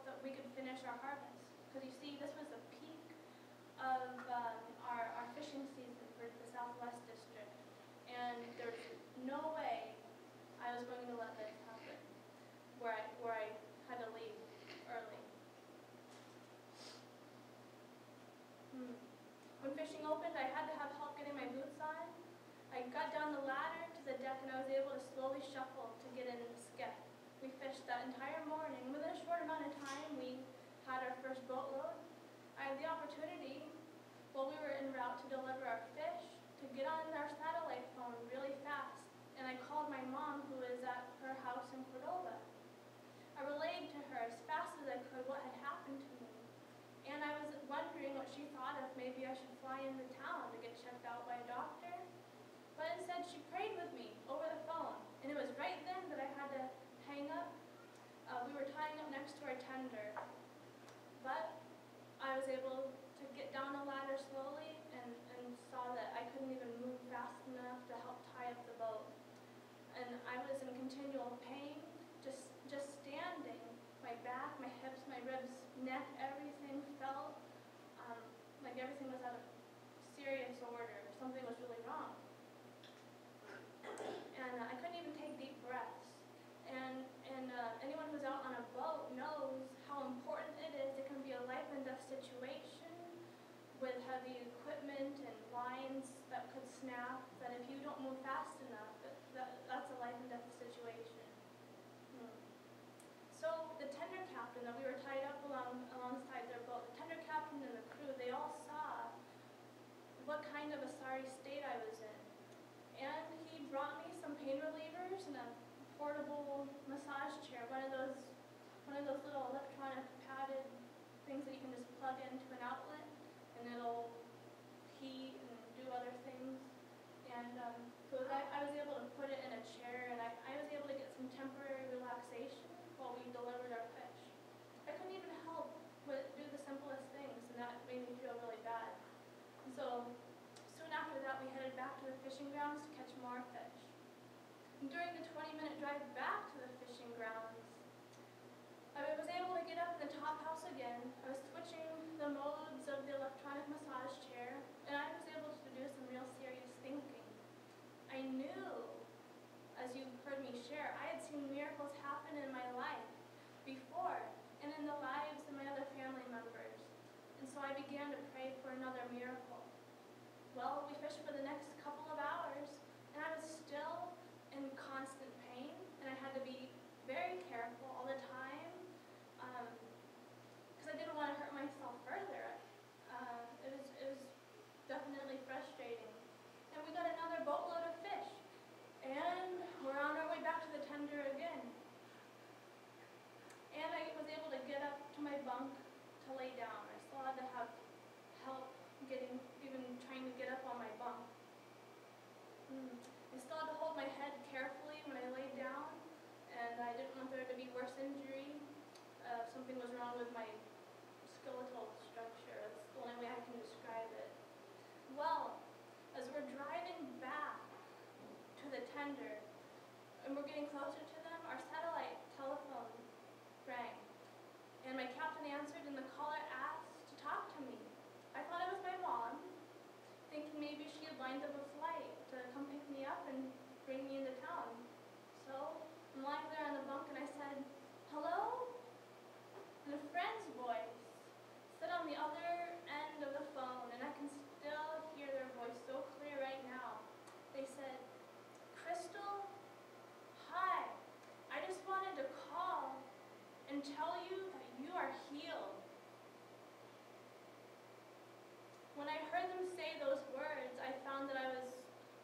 that we could finish our harvest. Because you see, this was the peak of our fishing season for the Southwest District. And there was no way I was going to let this happen, where I had to leave early. When fishing opened, I had to have help getting my boots on. I got down the ladder to the deck and I was able to slowly shuffle to get in the skiff. We fished that entire morning. Within a short amount of time, we had our first boatload. I had the opportunity, while we were en route to deliver our fish, to get on our satellite phone really fast. And I called my mom, who is at her house in Cordova. I relayed to her as fast as I could what had happened to me. And I was wondering what she thought if maybe I should fly into town to get checked out by a doctor. But instead, she prayed with me over the phone. And it was right then that I had to hang up. We were tying up next to our tender. But I was able to get down the ladder slowly and saw that I couldn't even move fast enough to help tie up the boat. And I was in continual pain, just standing. My back, my hips, my ribs, neck, everything felt like everything was out of serious order. Something was really wrong. And I couldn't even take deep breaths. And anyone who's out on a boat knows how important it is. It can be a life and death situation with heavy equipment and lines that could snap, that if you don't move fast enough, that's a life and death situation. So the tender captain that we were tied up alongside their boat, the tender captain and the crew, they all saw what kind of a sorry state I was in. And he brought me some pain relievers and a portable massage chair, one of those little electronic padded things that you can just plug into an outlet and it'll heat and do other things. And so I was able to put it in a chair and I was able to get some temporary relaxation while we delivered our fish. I couldn't even help but do the simplest things, and that made me feel really bad. And so soon after that, we headed back to the fishing grounds to catch more fish. And during the 20-minute drive back to the fishing grounds, I was able to get up in the top house again. I was switching the modes of the electronic massage chair, and I was able to do some real serious thinking. I knew, as you heard me share, I had seen miracles happen in my life before and in the lives of my other family members. And so I began to pray for another miracle. Well, we fished for the next couple of hours, and I was still in constant pain, and I had to be very careful all the time because I didn't want to hurt myself further. It was definitely frustrating. And we got another boatload of fish. And we're on our way back to the tender again. And I was able to get up to my bunk to lay down. I still had to have help even trying to get up on my bunk. I still had to hold my head carefully when I laid down, and I didn't want there to be worse injury. Something was wrong with my skeletal structure. That's the only way I can describe it. Well, as we're driving back to the tender, and we're getting closer to them, our satellite telephone rang. And my captain answered, and the caller asked to talk to me. I thought it was my mom, thinking maybe she had lined up a flight to come pick me up and bring me into town. So I'm lying there on the bunk, and I said, "Hello?" And a friend's voice said on the other end of the phone, and I can still hear their voice so clear right now. They said, "Crystal, hi. I just wanted to call and tell you that you are healed." When I heard them say those words, I found that I was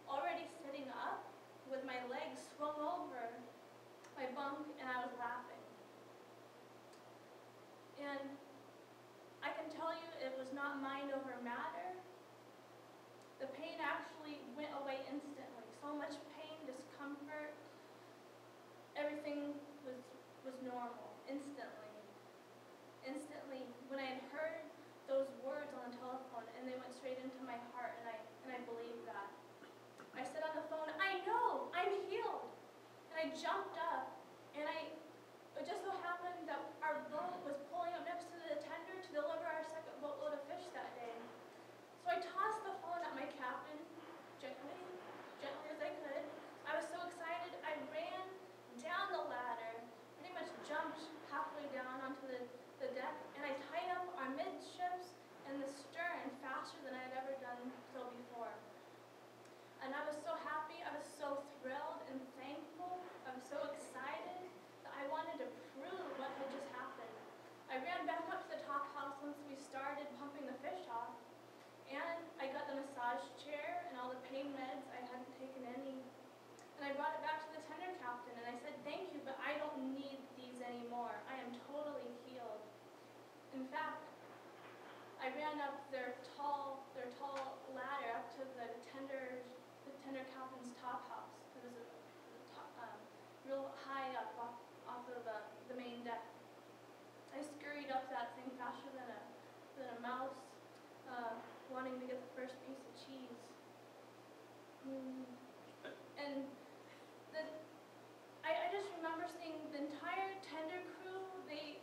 already sitting up with my legs swung over my bunk, and I was laughing. And I can tell you it was not mind over matter. The pain actually went away instantly. So much pain, discomfort, everything was normal, instantly. Instantly, when I had heard those words on the telephone, and they went straight into my heart, and I believed that. I said on the phone, "I know, I'm healed." And I jumped up, and it just so happened that our boat was pulling I ran up their tall ladder up to the tender captain's top house. It was real high up off of the main deck. I scurried up that thing faster than a mouse, wanting to get the first piece of cheese. And I just remember seeing the entire tender crew. They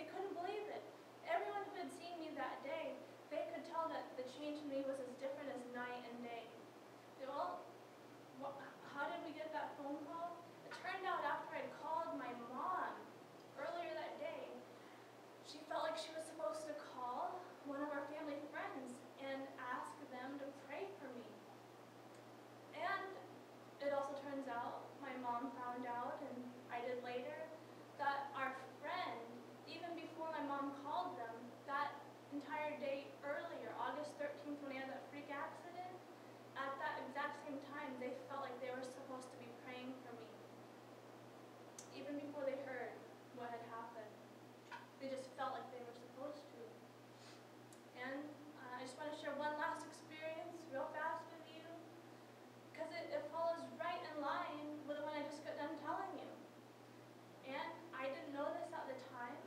couldn't believe it. Everyone who had seen me that day, they could tell that the change in me was as different as night and day. Well, how did we get that phone call? It turned out after I'd called my mom earlier that day, she felt like she was supposed to call one of our family friends and ask them to pray for me. And it also turns out, my mom found out, and I did later, that our friend, even before my mom called them, that entire day earlier, August 13th, when I had that freak accident, at that exact same time, they felt like they were supposed to be praying for me. Even before they heard what had happened. They just felt like they were supposed to. And I just want to share one last experience real fast with you, because it follows right in line with the one I just got done telling you. And I didn't know this at the time,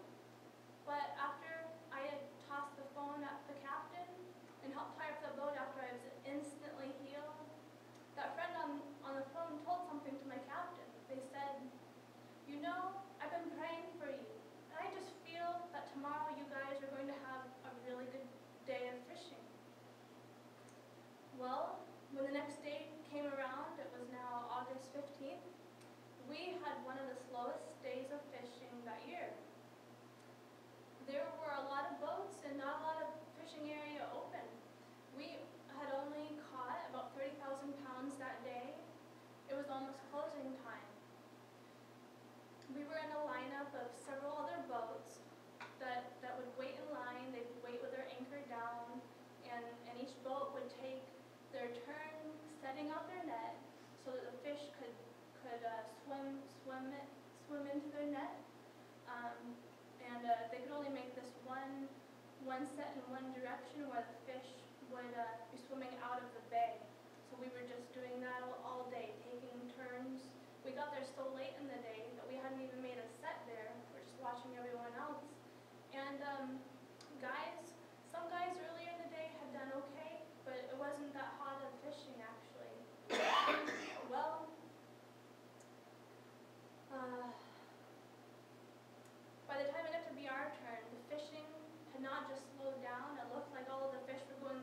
but after I had tossed the phone at the captain and helped tie up the boat after I was instantly healed, that friend on the phone told something to my captain. They said, "You know, I've been praying for you, and I just feel that tomorrow you guys are going to have a really good day of fishing." Well, when the next day came around, it was now August 15th, we had one of the slowest days of fishing that year. There were a lot of boats and not a lot of fishing area open. We had only caught about 30,000 pounds that day. It was almost closing time. We were in a lineup of several other boats that would wait in line. They'd wait with their anchor down, and each boat would take their turn setting out their net so that the fish could swim into their net. They could only make this one set in one direction where the fish would be swimming out of the bay. So we were just doing that all day, taking turns. We got there so late in the day that we hadn't even made a set there. We're just watching everyone else. And some guys earlier in the day had done okay, but it wasn't that hot of fishing actually. Well, by the time it got to be our turn, the fishing had not just slowed down. It looked like all of the fish were going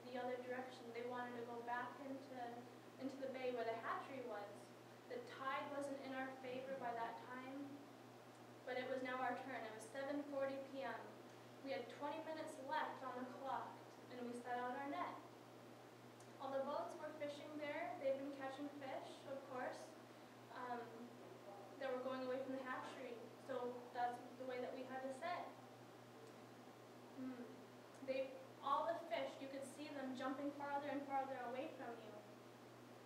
the other direction. They wanted to go back into the bay where the hatchery was. The tide wasn't in our favor by that time, but it was now our turn. It was 7:40 p.m. We had 20 minutes left on the clock, and we set out our net. All the boats were fishing there. They'd been catching fish, of course, that were going away from the hatchery. So that's the way that we had to set. All the fish, you could see them jumping farther and farther away from you.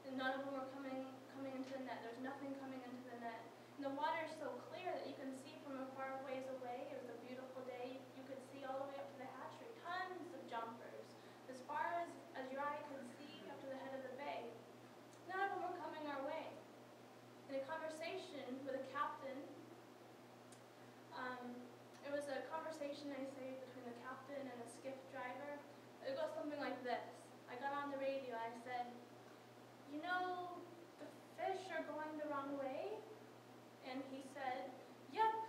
And none of them were coming into the net. There's nothing coming into the net. And the water is so clear that you can see from a far ways away. It was a beautiful day. You could see all the way up to the hatchery. Tons of jumpers. As far as your eye could see up to the head of the bay. None of them were coming our way. In a conversation with a captain, it was a conversation, I say, between the captain and the skiff driver. It goes something like this. I got on the radio and I said, "You know, the fish are going the wrong way?" And he said, "Yep,